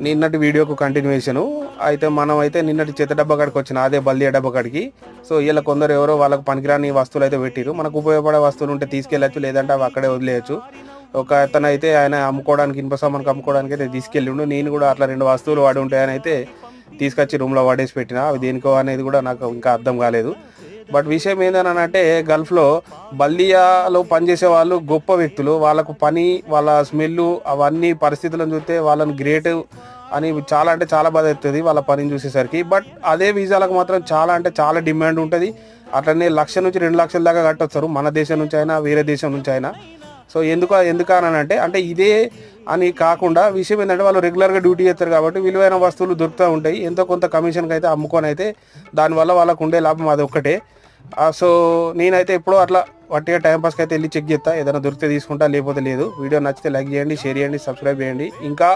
నిన్నటి వీడియోకు కంటిన్యూషన్. అయితే మనం అయితే నిన్నటి చెత్త డబ్బా కాడికి వచ్చిన అదే బల్దియా డబ్బా కాడికి. సో ఇలా కొందరు ఎవరో వాళ్ళకి పనికిరాని వస్తువులు అయితే పెట్టిరు. మనకు ఉపయోగపడే వస్తువులు ఉంటే తీసుకెళ్ళచ్చు, లేదంటే అవి అక్కడే వదిలేయచ్చు. ఒక అతను అయితే ఆయన అమ్ముకోవడానికి ఇనుప సామాన్కి అమ్ముకోవడానికి అయితే తీసుకెళ్ళిండు. నేను కూడా అట్లా 2 వస్తువులు వాడి ఉంటాయని అయితే తీసుకొచ్చి రూమ్లో వాడేసి పెట్టిన. అవి దేనికో అనేది కూడా నాకు ఇంకా అర్థం కాలేదు. బట్ విషయం ఏంటనంటే గల్ఫ్లో బల్దియాలో పనిచేసే వాళ్ళు గొప్ప వ్యక్తులు. వాళ్ళకు పని, వాళ్ళ స్మెల్, అవన్నీ పరిస్థితులను చూస్తే వాళ్ళని గ్రేట్ అని చాలా అంటే చాలా బాధ అవుతుంది వాళ్ళ పనిని చూసేసరికి. బట్ అదే వీసాలకు మాత్రం చాలా అంటే చాలా డిమాండ్ ఉంటుంది. అట్లనే 1,00,000 నుంచి 2 లక్షల దాకా కట్టొస్తారు, మన దేశం నుంచి అయినా వేరే దేశం నుంచి అయినా. సో ఎందుకనంటే అంటే ఇదే అని కాకుండా విషయం ఏంటంటే వాళ్ళు రెగ్యులర్గా డ్యూటీ చేస్తారు కాబట్టి విలువైన వస్తువులు దొరుకుతూ ఉంటాయి. ఎంతో కొంత కమిషన్కి అయితే అమ్ముకొని అయితే దానివల్ల వాళ్ళకు ఉండే లాభం అది ఒక్కటే. సో నేనైతే ఎప్పుడో అట్లా వట్టిగా టైంపాస్కి అయితే వెళ్ళి చెక్ చేస్తా, ఏదైనా దొరికితే తీసుకుంటా, లేకపోతే లేదు. వీడియో నచ్చితే లైక్ చేయండి, షేర్ చేయండి, సబ్స్క్రైబ్ చేయండి. ఇంకా